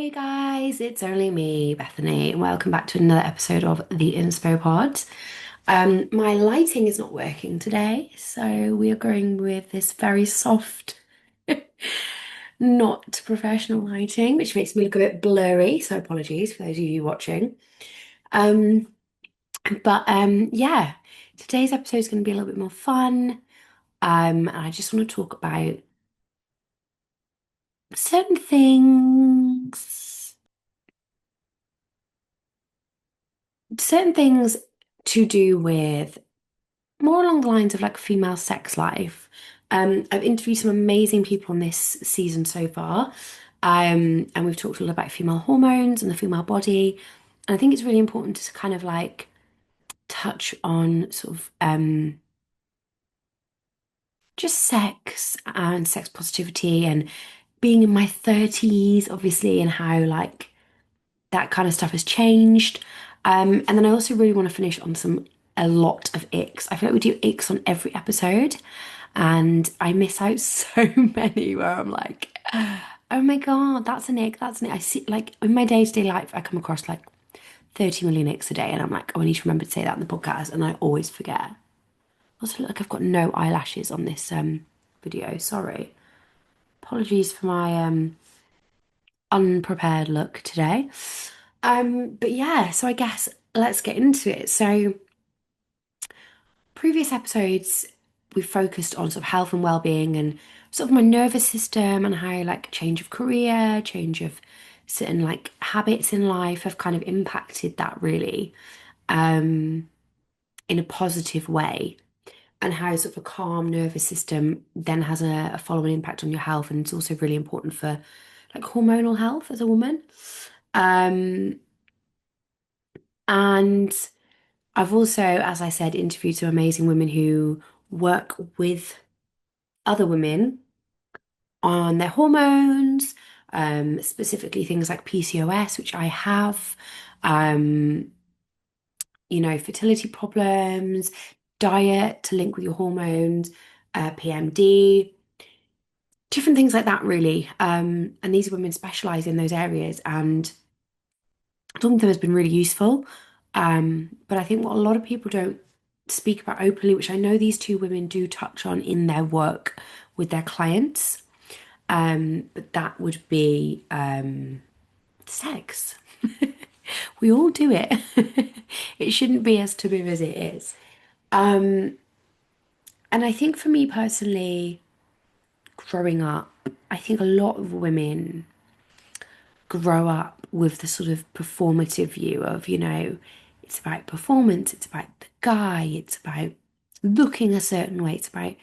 Hey guys, it's only me, Bethany, and welcome back to another episode of the Inspo Pod. My lighting is not working today, so we are going with this very soft, not professional lighting, which makes me look a bit blurry, so apologies for those of you watching. Um, but yeah, today's episode is going to be a little bit more fun. And I just want to talk about certain things. Certain things to do with more along the lines of like female sex life. I've interviewed some amazing people on this season so far. And we've talked a lot about female hormones and the female body. And I think it's really important to kind of like touch on sort of just sex and sex positivity and being in my 30s, obviously, and how like that kind of stuff has changed. And then I also really want to finish on a lot of icks. I feel like we do icks on every episode, and I miss out so many where I'm like, oh my God, that's an ick, that's an ick. I see like in my day-to-day life, I come across like 30 million icks a day, and I'm like, oh, I need to remember to say that in the podcast, and I always forget. Also, look like I've got no eyelashes on this video. Sorry. Apologies for my unprepared look today. But yeah, so I guess let's get into it. So, previous episodes, we focused on sort of health and well-being and sort of my nervous system and how like change of career, change of certain like habits in life have kind of impacted that really in a positive way. And how sort of a calm nervous system then has a following impact on your health. And it's also really important for like hormonal health as a woman. Um, and I've also, as I said, interviewed some amazing women who work with other women on their hormones, specifically things like PCOS, which I have, um, fertility problems, diet to link with your hormones, PMD, different things like that, really. And these women specialize in those areas, and talking to them has been really useful. But I think what a lot of people don't speak about openly, which I know these two women do touch on in their work with their clients, but that would be sex. We all do it. It shouldn't be as taboo as it is. Um, and I think for me personally, growing up, I think a lot of women grow up with the sort of performative view of, it's about performance, it's about the guy, it's about looking a certain way, it's about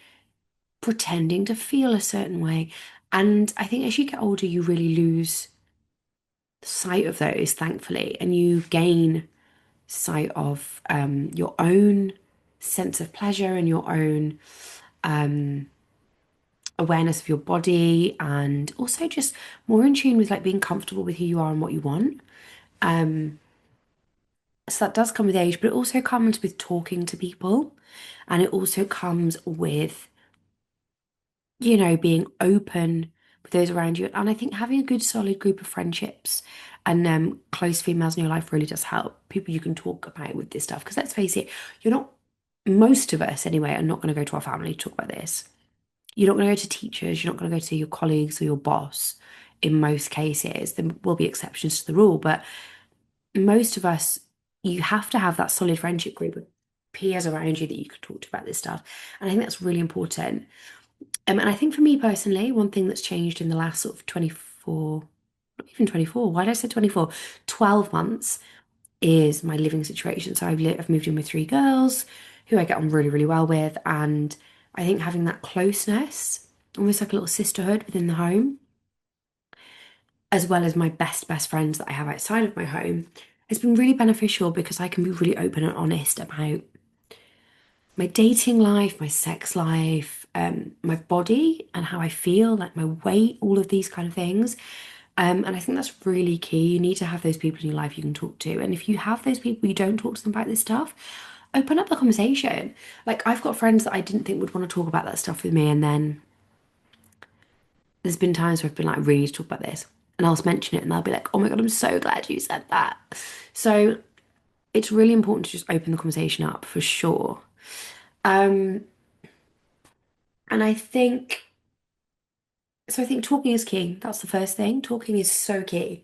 pretending to feel a certain way. And I think as you get older, you really lose sight of those, thankfully, and you gain sight of your own sense of pleasure and your own awareness of your body, and also just more in tune with like being comfortable with who you are and what you want. So that does come with age, but it also comes with talking to people. And it also comes with, being open with those around you. And I think having a good, solid group of friendships and close females in your life really does help. People you can talk about with this stuff. Because let's face it, you're not, most of us anyway, are not going to go to our family to talk about this. You're not going to go to teachers, you're not going to go to your colleagues or your boss in most cases. There will be exceptions to the rule, but most of us, you have to have that solid friendship group of peers around you that you can talk to about this stuff. And I think that's really important. And I think for me personally, one thing that's changed in the last sort of 24, not even 24, why did I say 24? 12 months is my living situation. So I've moved in with three girls who I get on really, really well with. And I think having that closeness, almost like a little sisterhood within the home, as well as my best friends that I have outside of my home, has been really beneficial because I can be really open and honest about my dating life, my sex life, my body and how I feel, like my weight, all of these kind of things. And I think that's really key. You need to have those people in your life you can talk to. And if you have those people, you don't talk to them about this stuff, open up the conversation. Like I've got friends that I didn't think would want to talk about that stuff with me, and then there's been times where I've been like, I really need to talk about this. and I'll mention it and they'll be like, oh my God, I'm so glad you said that. So it's really important to just open the conversation up for sure. Um, and I think talking is key. That's the first thing. Talking is so key.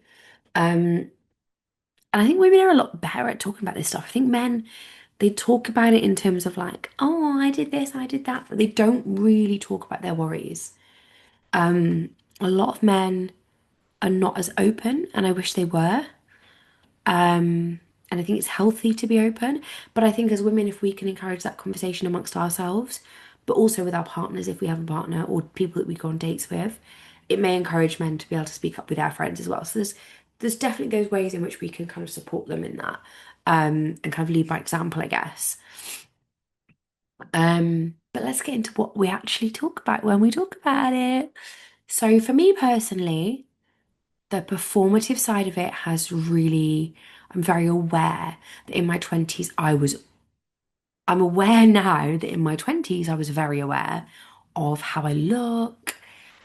Um, and I think women are a lot better at talking about this stuff. I think men, they talk about it in terms of like, oh, I did this, I did that, but they don't really talk about their worries. A lot of men are not as open, and I wish they were. And I think it's healthy to be open. But I think as women, if we can encourage that conversation amongst ourselves, but also with our partners, if we have a partner or people that we go on dates with, it may encourage men to be able to speak up with their friends as well. So there's definitely those ways in which we can kind of support them in that, and kind of lead by example, I guess. But let's get into what we actually talk about when we talk about it. So for me personally, the performative side of it has really, I'm very aware that in my 20s, I'm aware now that in my 20s, I was very aware of how I look,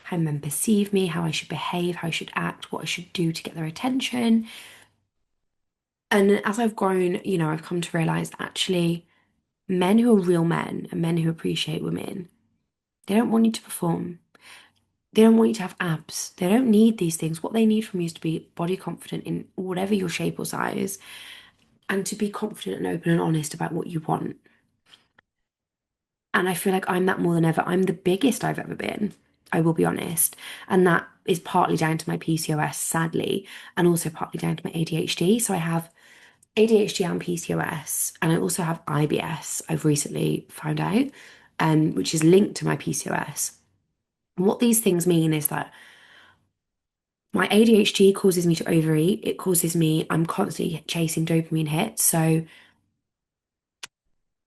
how men perceive me, how I should behave, how I should act, what I should do to get their attention. And as I've grown, I've come to realize that actually men who are real men and men who appreciate women, they don't want you to perform. They don't want you to have abs. They don't need these things. What they need from you is to be body confident in whatever your shape or size and to be confident and open and honest about what you want. And I feel like I'm that more than ever. I'm the biggest I've ever been, I will be honest. And that is partly down to my PCOS, sadly, and also partly down to my ADHD. So I have ADHD and PCOS, and I also have IBS, I've recently found out, which is linked to my PCOS. And what these things mean is that my ADHD causes me to overeat. I'm constantly chasing dopamine hits. So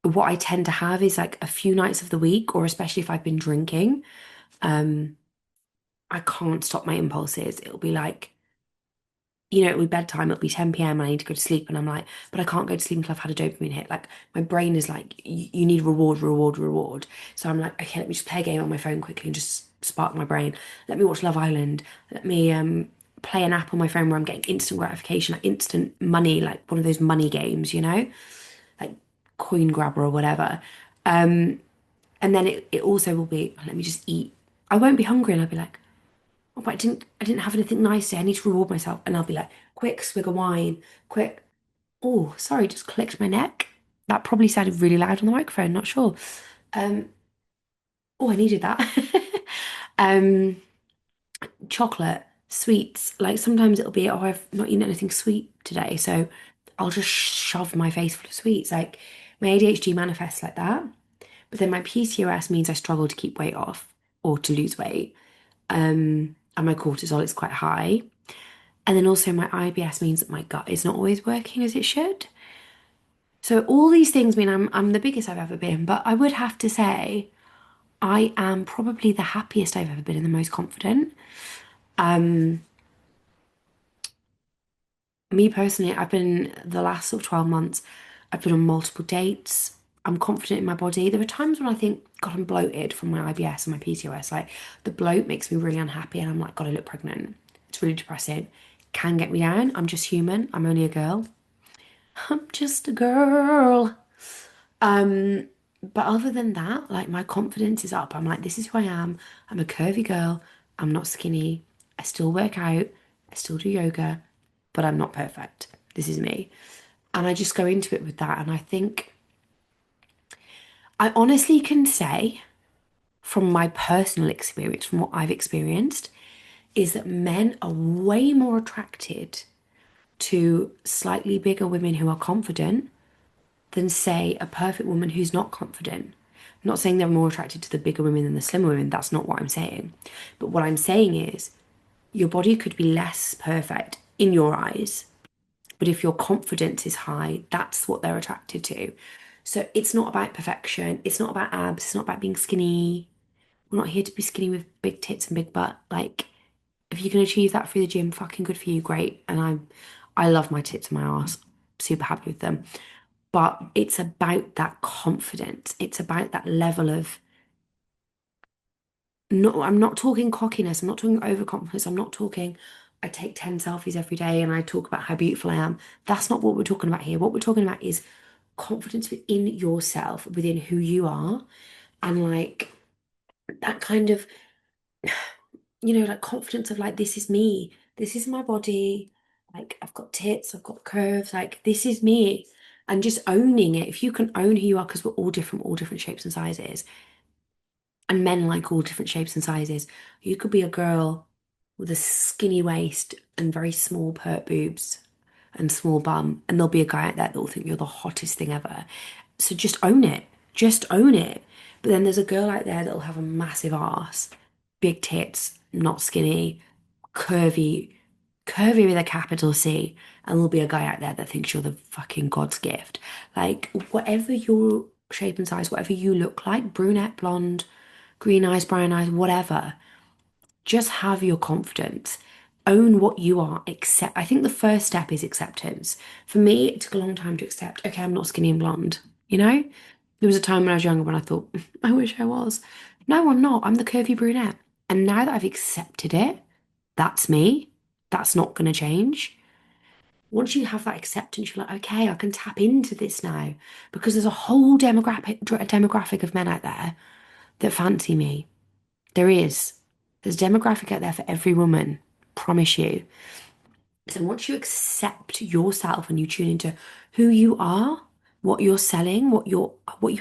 what I tend to have is like a few nights of the week, or especially if I've been drinking, um, I can't stop my impulses. It'll be like, it'll be bedtime, it'll be 10 p.m. and I need to go to sleep. And I'm like, but I can't go to sleep until I've had a dopamine hit. Like my brain is like, you need reward, reward, reward. So I'm like, okay, let me just play a game on my phone quickly and just spark my brain. Let me watch Love Island. Let me play an app on my phone where I'm getting instant gratification, like instant money, like one of those money games, like coin grabber or whatever. And then it also will be, let me just eat. I won't be hungry and I'll be like, oh, but I didn't have anything nice today. I need to reward myself. And I'll be like, quick swig of wine, quick. Oh, sorry, just clicked my neck. That probably sounded really loud on the microphone, not sure. Um, oh, I needed that. Um, chocolate, sweets. Like sometimes it'll be, oh, I've not eaten anything sweet today, so I'll just shove my face full of sweets. Like my ADHD manifests like that. But then my PCOS means I struggle to keep weight off or to lose weight. And my cortisol is quite high. And then also my IBS means that my gut is not always working as it should. So all these things mean I'm the biggest I've ever been, but I would have to say I am probably the happiest I've ever been and the most confident. Me personally, I've been the last sort of 12 months, I've been on multiple dates. I'm confident in my body. There are times when I think, God, I'm bloated from my IBS and my PCOS. Like the bloat makes me really unhappy and I'm like, God, I look pregnant. It's really depressing. Can get me down. I'm just human. I'm only a girl. I'm just a girl. But other than that, like my confidence is up. I'm like, this is who I am. I'm a curvy girl. I'm not skinny. I still work out. I still do yoga, but I'm not perfect. This is me. And I just go into it with that. And I think I honestly can say from my personal experience, from what I've experienced, is that men are way more attracted to slightly bigger women who are confident than, say, a perfect woman who's not confident. I'm not saying they're more attracted to the bigger women than the slimmer women. That's not what I'm saying. But what I'm saying is your body could be less perfect in your eyes, but if your confidence is high, that's what they're attracted to. So it's not about perfection. It's not about abs. It's not about being skinny. We're not here to be skinny with big tits and big butt. Like, if you can achieve that through the gym, fucking good for you, great. And I love my tits and my ass. Super happy with them. But it's about that confidence. It's about that level of no, I'm not talking cockiness, I'm not talking overconfidence, I'm not talking I take 10 selfies every day and I talk about how beautiful I am. That's not what we're talking about here. What we're talking about is confidence within yourself, within who you are, and like that kind of, like confidence of like, this is me, this is my body, like I've got tits, I've got curves, like this is me. And just owning it. If you can own who you are, because we're all different shapes and sizes, and men like all different shapes and sizes. You could be a girl with a skinny waist and very small pert boobs and small bum, and there'll be a guy out there that will think you're the hottest thing ever. So just own it. Just own it. But then there's a girl out there that'll have a massive ass, big tits, not skinny, curvy, curvy with a capital C, and there'll be a guy out there that thinks you're the fucking God's gift. Like, whatever your shape and size, whatever you look like, brunette, blonde, green eyes, brown eyes, whatever, just have your confidence. Own what you are. Accept. I think the first step is acceptance. For me, it took a long time to accept, okay, I'm not skinny and blonde. You know? There was a time when I was younger when I thought, I wish I was. No, I'm not. I'm the curvy brunette. And now that I've accepted it, that's me. That's not going to change. Once you have that acceptance, you're like, okay, I can tap into this now because there's a whole demographic of men out there that fancy me. There is. There's a demographic out there for every woman. Promise you. So once you accept yourself and you tune into who you are, what you're selling, what you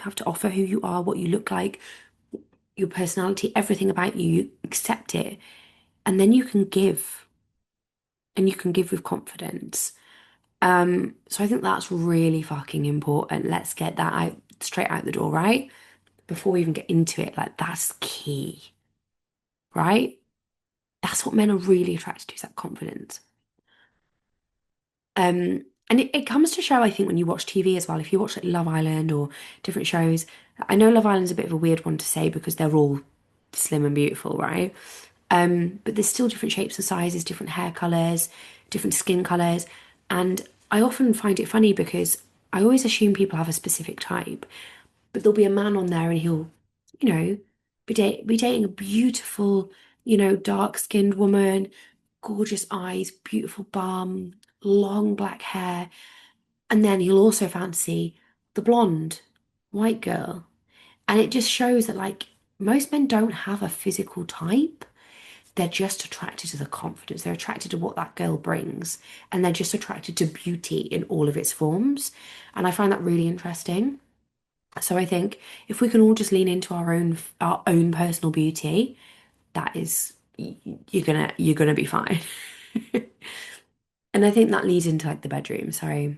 have to offer, who you are, what you look like, your personality, everything about you, you accept it. And then you can give. And you can give with confidence. So I think that's really fucking important. Let's get that out straight out the door, right? Before we even get into it, like that's key, right? That's what men are really attracted to, is that confidence. And it comes to show, I think, when you watch TV as well. If you watch like Love Island or different shows, I know Love Island's a bit of a weird one to say because they're all slim and beautiful, right? But there's still different shapes and sizes, different hair colors, different skin colors. And I often find it funny because I always assume people have a specific type, but there'll be a man on there and he'll, you know, be dating a beautiful, dark-skinned woman, gorgeous eyes, beautiful bum, long black hair. And then he'll also fancy the blonde, white girl. And it just shows that, like, most men don't have a physical type. They're just attracted to the confidence. They're attracted to what that girl brings. And they're just attracted to beauty in all of its forms. And I find that really interesting. So I think if we can all just lean into our own personal beauty, that is you're gonna be fine. And I think that leads into like the bedroom. So I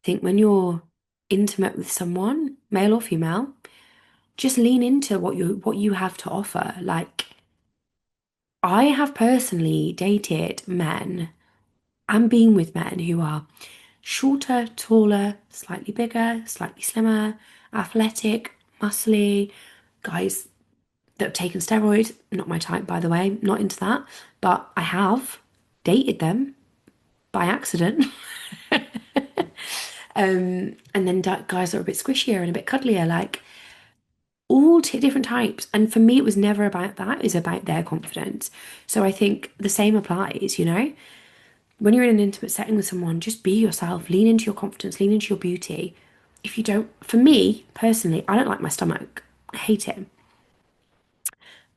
think when you're intimate with someone, male or female, just lean into what you have to offer. Like I have personally dated men and been with men who are shorter, taller, slightly bigger, slightly slimmer, athletic, muscly, guys that have taken steroids. Not my type, by the way, not into that, but I have dated them by accident. And then guys that are a bit squishier and a bit cuddlier, like all different types. And for me, it was never about that. It was about their confidence. So I think the same applies. When you're in an intimate setting with someone, just be yourself, lean into your confidence, lean into your beauty. If you don't, for me personally, I don't like my stomach. I hate it.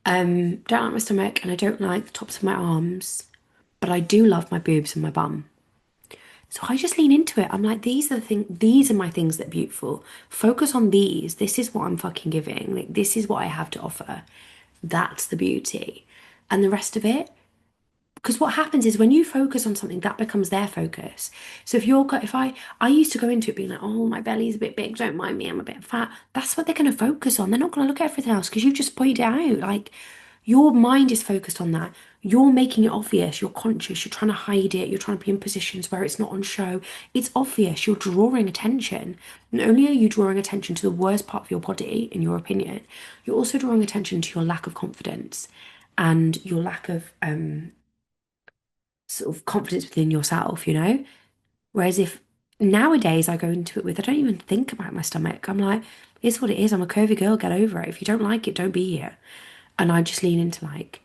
Don't like my stomach and I don't like the tops of my arms, but I do love my boobs and my bum. So I just lean into it. I'm like, these are my things that are beautiful. Focus on these. This is what I'm fucking giving. Like, this is what I have to offer. That's the beauty. And the rest of it, because what happens is when you focus on something, that becomes their focus. So if I used to go into it being like, oh, my belly's a bit big, don't mind me, I'm a bit fat. That's what they're going to focus on. They're not going to look at everything else because you just pointed it out. Like your mind is focused on that. You're making it obvious. You're conscious. You're trying to hide it. You're trying to be in positions where it's not on show. It's obvious. You're drawing attention. Not only are you drawing attention to the worst part of your body, in your opinion, you're also drawing attention to your lack of confidence and your lack of sort of confidence within yourself. Whereas if nowadays I go into it with, I don't even think about my stomach. I'm like, it's what it is. I'm a curvy girl. Get over it. If you don't like it, don't be here. And I just lean into like,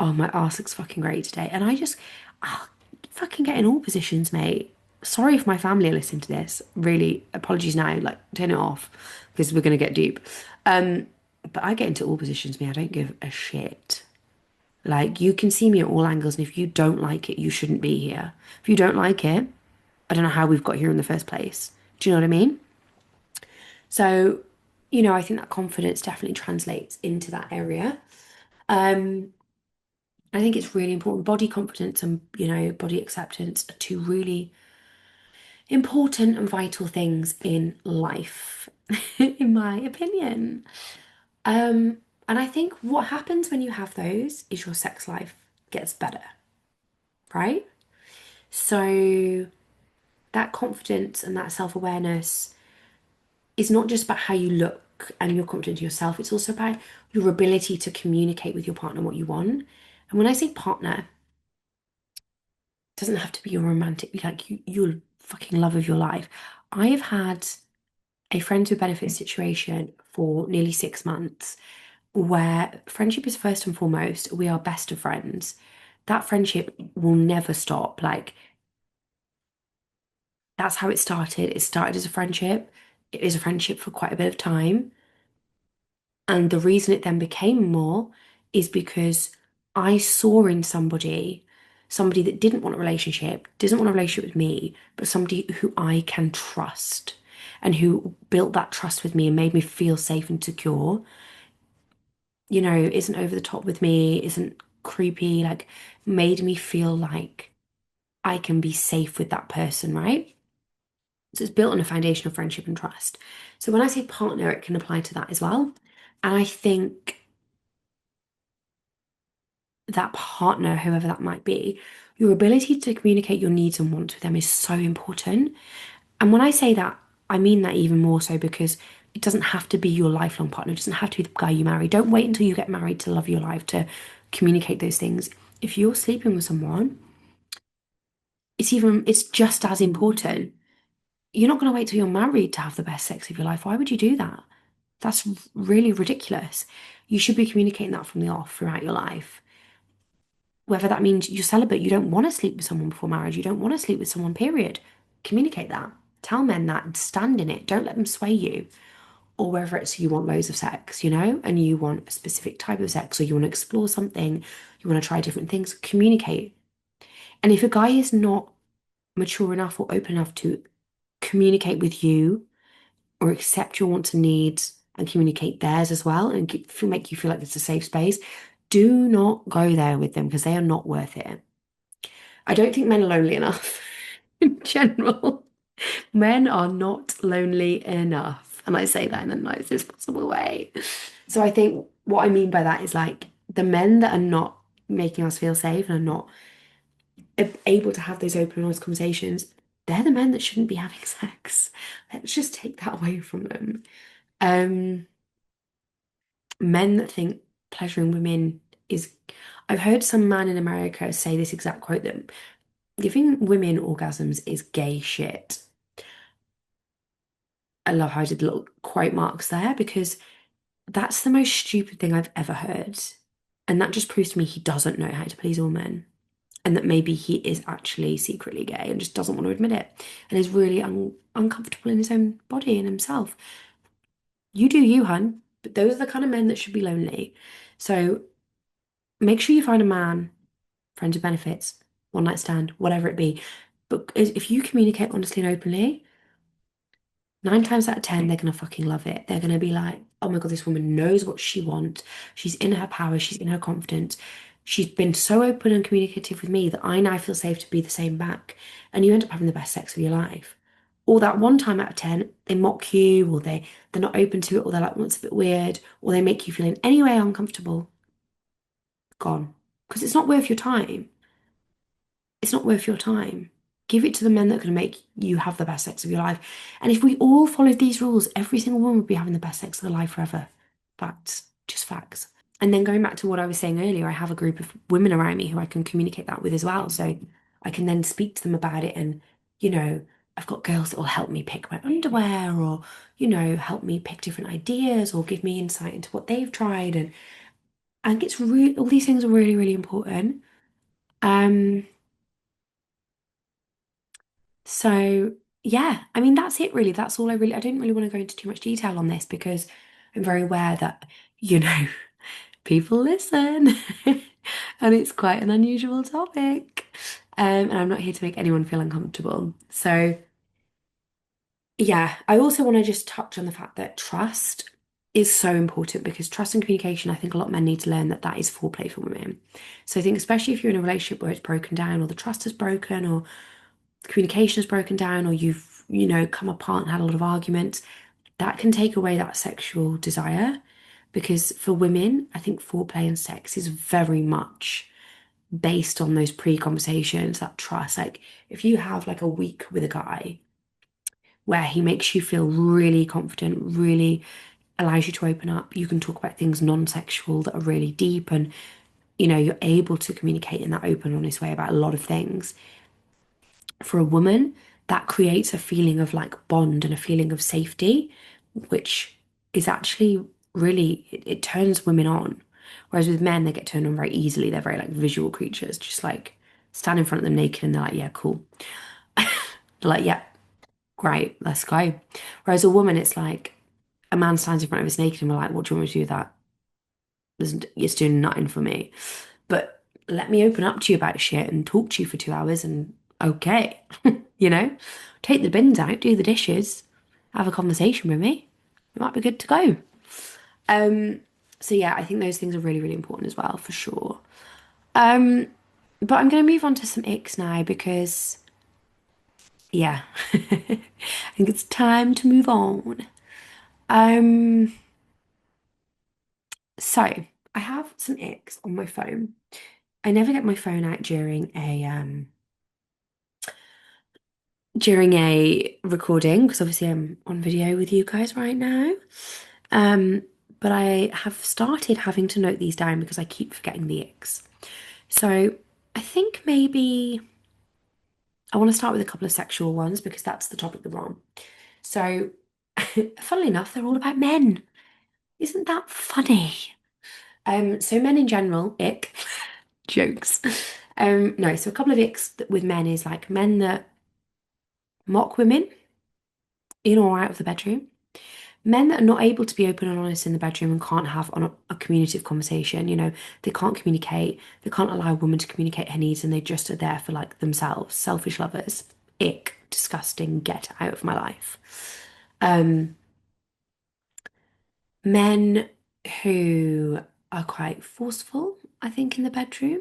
Oh, my arse looks fucking great today. And I just, oh, fucking get in all positions, mate. Sorry if my family are listening to this. Really, apologies now. Like, turn it off because we're going to get deep. Um, but I get into all positions, me. I don't give a shit. Like, you can see me at all angles, and if you don't like it, you shouldn't be here. If you don't like it, I don't know how we've got here in the first place. Do you know what I mean? So, I think that confidence definitely translates into that area. Um, I think it's really important. Body confidence and, body acceptance are two really important and vital things in life, in my opinion. Um, and I think what happens when you have those is your sex life gets better, right? So that confidence and that self-awareness is not just about how you look and you're confident in yourself, it's also about your ability to communicate with your partner what you want. And when I say partner, it doesn't have to be your romantic, like your fucking love of your life. I have had a friends with benefits situation for nearly 6 months where friendship is first and foremost. We are best of friends. That friendship will never stop. Like, that's how it started. It started as a friendship. It is a friendship for quite a bit of time. And the reason it then became more is because I saw in somebody that didn't want a relationship, doesn't want a relationship with me, but somebody who I can trust and who built that trust with me and made me feel safe and secure, isn't over the top with me, isn't creepy, like made me feel like I can be safe with that person, right? So it's built on a foundation of friendship and trust. So when I say partner, it can apply to that as well. And I think that partner, whoever that might be, your ability to communicate your needs and wants with them is so important. And when I say that, I mean that even more so because it doesn't have to be your lifelong partner. It doesn't have to be the guy you marry. Don't wait until you get married to love your life to communicate those things. If you're sleeping with someone, it's just as important. You're not going to wait till you're married to have the best sex of your life. Why would you do that? That's really ridiculous. You should be communicating that from the off throughout your life. Whether that means you're celibate, you don't want to sleep with someone before marriage, you don't want to sleep with someone, period. Communicate that. Tell men that and stand in it. Don't let them sway you. Or whether it's you want loads of sex, and you want a specific type of sex, or you want to explore something, you want to try different things, communicate. And if a guy is not mature enough or open enough to communicate with you or accept your wants and needs and communicate theirs as well and make you feel like it's a safe space, do not go there with them because they are not worth it. I don't think men are lonely enough in general. Men are not lonely enough. And I say that in the nicest possible way. So I think what I mean by that is like the men that are not making us feel safe and are not able to have those open and honest conversations, they're the men that shouldn't be having sex. Let's just take that away from them. Um, Men that think pleasuring women is, I've heard some man in America say this exact quote that giving women orgasms is gay shit. I love how I did little quote marks there because that's the most stupid thing I've ever heard. And that just proves to me he doesn't know how to please all men. And that maybe he is actually secretly gay and just doesn't want to admit it and is really uncomfortable in his own body and himself. You do you, hun. But those are the kind of men that should be lonely. So make sure you find a man, friends with benefits, one night stand, whatever it be. But if you communicate honestly and openly, 9 times out of 10, they're gonna fucking love it. They're gonna be like, oh my God, this woman knows what she wants. She's in her power, she's in her confidence. She's been so open and communicative with me that I now feel safe to be the same back. And you end up having the best sex of your life. Or that 1 time out of 10, they mock you, or they're not open to it, or they're like, well, it's a bit weird, or they make you feel in any way uncomfortable. Gone. Because it's not worth your time. It's not worth your time. Give it to the men that are going to make you have the best sex of your life. And if we all followed these rules, every single woman would be having the best sex of their life forever. Facts, just facts. And then going back to what I was saying earlier, I have a group of women around me who I can communicate that with as well. So I can then speak to them about it. And, I've got girls that will help me pick my underwear or, help me pick different ideas or give me insight into what they've tried. And I think it's really, all these things are really, really important. Um, so yeah, I mean, that's it really. That's all I don't really want to go into too much detail on this because I'm very aware that, you know, people listen and it's quite an unusual topic. And I'm not here to make anyone feel uncomfortable. So yeah, I also want to just touch on the fact that trust is so important because trust and communication, I think a lot of men need to learn that that is foreplay for women. So I think especially if you're in a relationship where it's broken down or the trust is broken or the communication is broken down or you've, come apart and had a lot of arguments, that can take away that sexual desire. Because for women, I think foreplay and sex is very much based on those pre-conversations, that trust. Like if you have like a week with a guy where he makes you feel really confident, really allows you to open up, you can talk about things non-sexual that are really deep and you're able to communicate in that open, honest way about a lot of things. For a woman, that creates a feeling of like bond and a feeling of safety, which is actually really, it turns women on. Whereas with men, they get turned on very easily. They're very like visual creatures, just like stand in front of them naked and they're like, yeah, cool. They're like, yeah, great, let's go. Whereas a woman, it's like a man stands in front of us naked and we're like, what do you want me to do with that? It's doing nothing for me. But let me open up to you about shit and talk to you for 2 hours and okay, you know, take the bins out, do the dishes, have a conversation with me. It might be good to go. Um, so yeah, I think those things are really, really important as well, for sure. Um, but I'm going to move on to some icks now because, yeah, I think it's time to move on. Um, so I have some icks on my phone. I never get my phone out during a recording because obviously I'm on video with you guys right now. Um, but I have started having to note these down because I keep forgetting the icks. So I think maybe I want to start with a couple of sexual ones because that's the topic that we're on. So, funnily enough, they're all about men. Isn't that funny? So men in general, ick, jokes. No, so a couple of icks with men is like men that mock women in or out of the bedroom. Men that are not able to be open and honest in the bedroom and can't have a communicative conversation, they can't communicate, they can't allow a woman to communicate her needs and they just are there for like themselves, selfish lovers. Ick, disgusting, get out of my life. Um, Men who are quite forceful, I think, in the bedroom.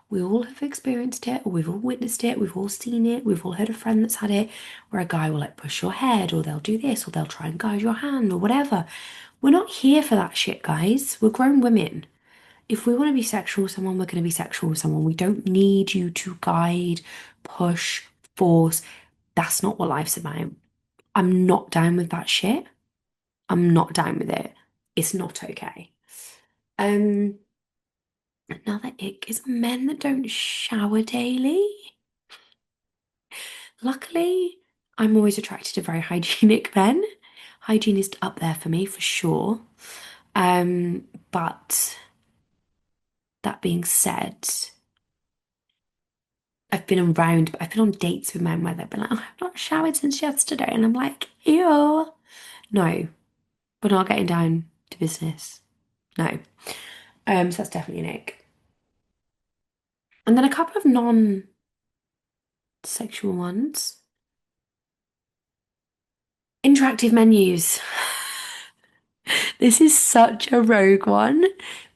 We all have experienced it, or we've all witnessed it, we've all seen it, we've all heard a friend that's had it, where a guy will like push your head, or they'll do this, or they'll try and guide your hand, or whatever. We're not here for that shit, guys. We're grown women. If we want to be sexual with someone, we're going to be sexual with someone. We don't need you to guide, push, force. That's not what life's about. I'm not down with that shit. I'm not down with it. It's not okay. Um, Another ick is men that don't shower daily. Luckily, I'm always attracted to very hygienic men. Hygiene is up there for me for sure. But that being said, I've been on dates with men where they've been like, oh, I've not showered since yesterday. And I'm like, ew. No, we're not getting down to business. No. So that's definitely an ick. And then a couple of non-sexual ones. Interactive menus. This is such a rogue one,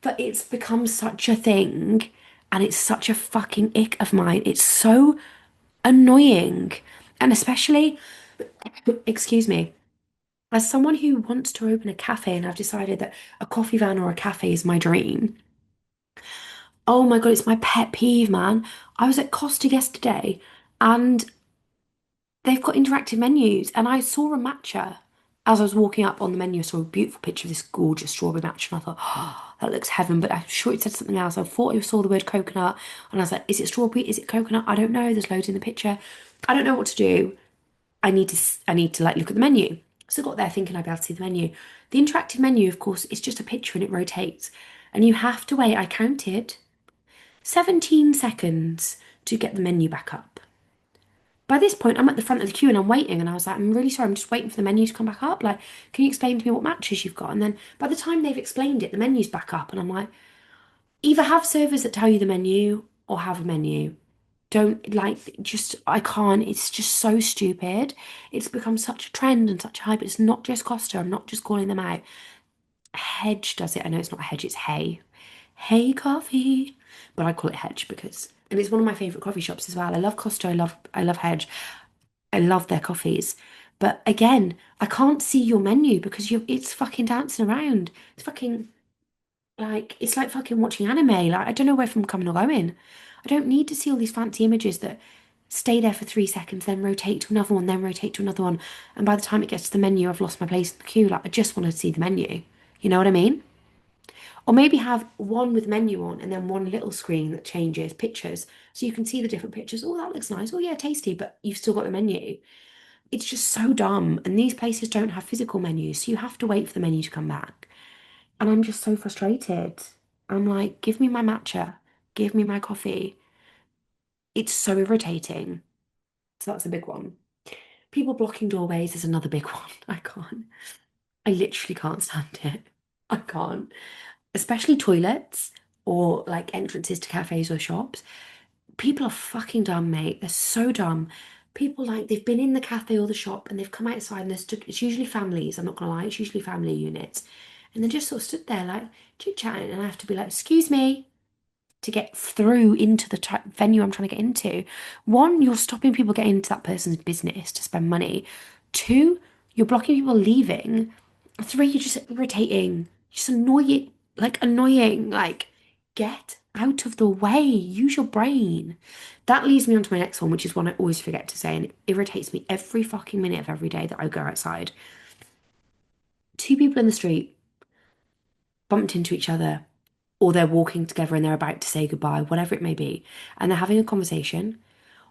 but it's become such a thing and it's such a fucking ick of mine. It's so annoying. And especially, excuse me, as someone who wants to open a cafe and I've decided that a coffee van or a cafe is my dream. Oh my God, it's my pet peeve, man. I was at Costa yesterday and they've got interactive menus, and I saw a matcha as I was walking up on the menu. I saw a beautiful picture of this gorgeous strawberry matcha, and I thought, oh, that looks heaven. But I'm sure it said something else. I thought I saw the word coconut, and I was like, is it strawberry? Is it coconut? I don't know. There's loads in the picture. I don't know what to do. I need to like look at the menu. So I got there thinking I'd be able to see the menu. The interactive menu, of course, is just a picture and it rotates. And you have to wait, I counted 17 seconds to get the menu back up. By this point, I'm at the front of the queue and I'm waiting, and I was like, I'm really sorry, I'm just waiting for the menu to come back up. Like, can you explain to me what matches you've got? And then by the time they've explained it, the menu's back up, and I'm like, either have servers that tell you the menu or have a menu. Don't like just I can't. It's just so stupid. It's become such a trend and such a hype. It's not just Costa. I'm not just calling them out. Hedge does it. I know it's not Hedge, it's Hey. Hey Coffee. But I call it Hedge because and it's one of my favourite coffee shops as well. I love Costa, I love Hedge. I love their coffees. But again, I can't see your menu because you it's fucking dancing around. It's fucking like it's like fucking watching anime. Like I don't know where I'm coming or going. I don't need to see all these fancy images that stay there for 3 seconds, then rotate to another one, then rotate to another one. And by the time it gets to the menu, I've lost my place in the queue. Like I just want to see the menu. You know what I mean? Or maybe have one with menu on and then one little screen that changes pictures so you can see the different pictures. Oh, that looks nice. Oh, yeah, tasty, but you've still got the menu. It's just so dumb. And these places don't have physical menus, so you have to wait for the menu to come back. And I'm just so frustrated. I'm like, give me my matcha, give me my coffee. It's so irritating. So that's a big one. People blocking doorways is another big one. I can't. I literally can't stand it. I can't. Especially toilets or like entrances to cafes or shops. People are fucking dumb, mate. They're so dumb. People like they've been in the cafe or the shop and they've come outside and it's usually families. I'm not gonna lie, it's usually family units, and they're just sort of stood there like chit chatting, and I have to be like, "Excuse me," to get through into the venue I'm trying to get into. One, you're stopping people getting into that person's business to spend money. Two, you're blocking people leaving. Three, you're just irritating, just annoying, like annoying. Like, get out of the way. Use your brain. That leads me on to my next one, which is one I always forget to say, and it irritates me every fucking minute of every day that I go outside. Two people in the street bumped into each other, or they're walking together and they're about to say goodbye, whatever it may be, and they're having a conversation.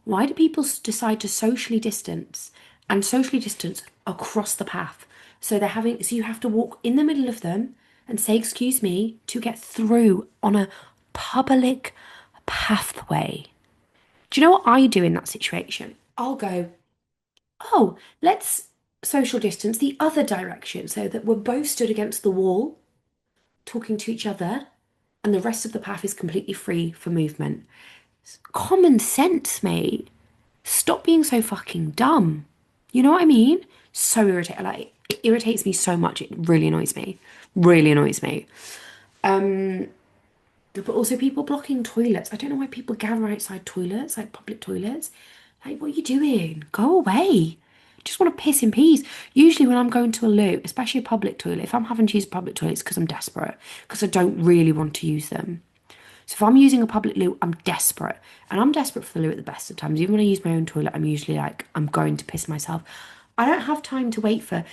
Why do people decide to socially distance and socially distance across the path? So you have to walk in the middle of them and say, excuse me, to get through on a public pathway. Do you know what I do in that situation? I'll go, oh, let's social distance the other direction so that we're both stood against the wall talking to each other and the rest of the path is completely free for movement. Common sense, mate. Stop being so fucking dumb. You know what I mean? So irritating. Like it irritates me so much. It really annoys me. Really annoys me. Um, but also people blocking toilets. I don't know why people gather outside toilets, like public toilets. Like, what are you doing? Go away. Just want to piss in peace. Usually when I'm going to a loo, especially a public toilet, if I'm having to use public toilets because I'm desperate, because I don't really want to use them. So if I'm using a public loo, I'm desperate. And I'm desperate for the loo at the best of times. Even when I use my own toilet, I'm usually like, I'm going to piss myself. I don't have time to wait for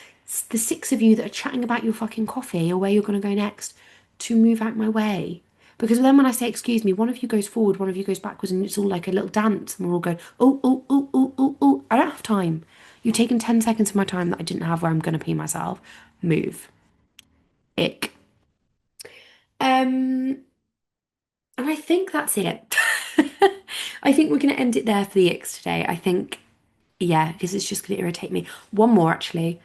the six of you that are chatting about your fucking coffee or where you're going to go next to move out my way. Because then when I say, excuse me, one of you goes forward, one of you goes backwards, and it's all like a little dance. And we're all going, oh, oh, oh, oh, oh, oh. I don't have time. You've taken 10 seconds of my time that I didn't have where I'm going to pee myself. Move. Ick. Um, and I think that's it. I think we're going to end it there for the Icks today. I think, yeah, because it's just going to irritate me. One more, actually.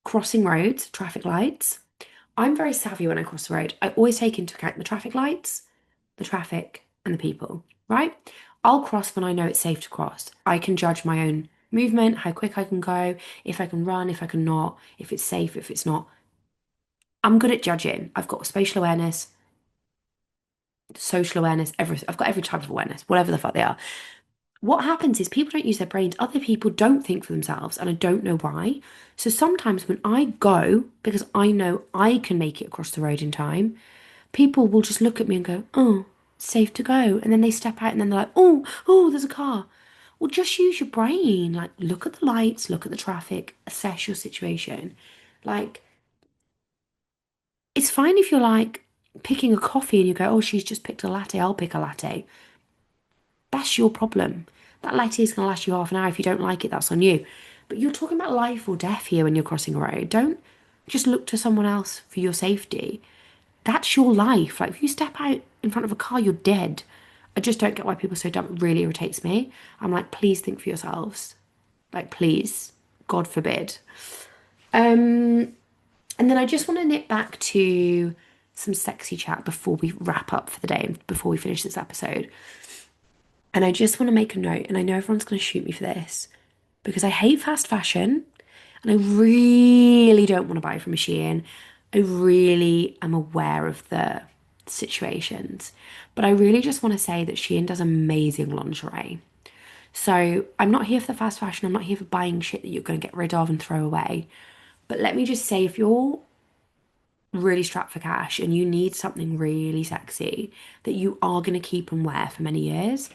Crossing roads, traffic lights. I'm very savvy when I cross the road. I always take into account the traffic lights, the traffic, and the people, right? I'll cross when I know it's safe to cross. I can judge my own movement, how quick I can go, if I can run, if I can not, if it's safe, if it's not. I'm good at judging. I've got spatial awareness, social awareness, everything. I've got every type of awareness, whatever the fuck they are. What happens is people don't use their brains. Other people don't think for themselves, and I don't know why. So sometimes when I go, because I know I can make it across the road in time, people will just look at me and go, oh, it's safe to go. And then they step out and then they're like, oh, oh, there's a car. Well, just use your brain. Like, look at the lights, look at the traffic, assess your situation. Like, it's fine if you're like picking a coffee and you go, oh, she's just picked a latte, I'll pick a latte. That's your problem. That latte is going to last you half an hour. If you don't like it, that's on you. But you're talking about life or death here when you're crossing a road. Don't just look to someone else for your safety. that's your life. Like if you step out in front of a car, you're dead. I just don't get why people are so dumb. It really irritates me. I'm like, please think for yourselves. Like, please, God forbid. Um, and then I just want to nip back to some sexy chat before we wrap up for the day and before we finish this episode. And I just want to make a note, and I know everyone's going to shoot me for this because I hate fast fashion and I really don't want to buy from a Shein. I really am aware of the situations, but I really just want to say that Shein does amazing lingerie. So I'm not here for the fast fashion. I'm not here for buying shit that you're going to get rid of and throw away. But let me just say, if you're really strapped for cash and you need something really sexy that you are going to keep and wear for many years,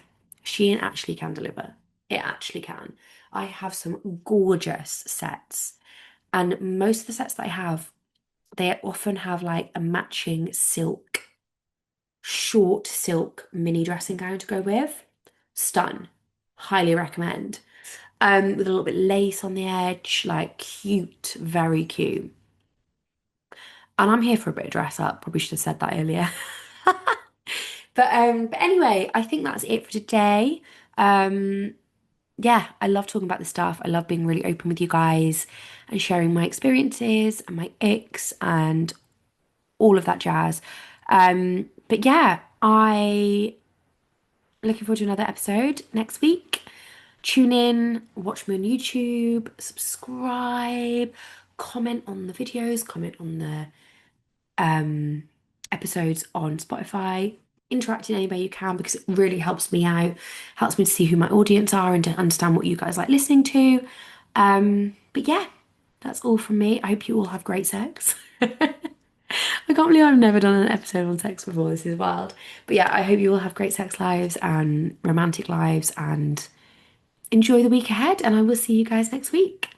Shein actually can deliver. It actually can. I have some gorgeous sets, and most of the sets that I have, they often have like a matching silk, short silk mini dressing gown to go with. Stun. Highly recommend. With a little bit lace on the edge, like cute, very cute. And I'm here for a bit of dress up. Probably should have said that earlier. But anyway, I think that's it for today. Um, yeah, I love talking about this stuff. I love being really open with you guys and sharing my experiences and my icks and all of that jazz. But yeah, I looking forward to another episode next week. Tune in, watch me on YouTube, subscribe, comment on the videos, comment on the um, episodes on Spotify. Interact in any way you can because it really helps me out, helps me to see who my audience are and to understand what you guys like listening to. But yeah, that's all from me. I hope you all have great sex. I can't believe I've never done an episode on sex before. This is wild. But yeah, I hope you all have great sex lives and romantic lives and enjoy the week ahead. And I will see you guys next week.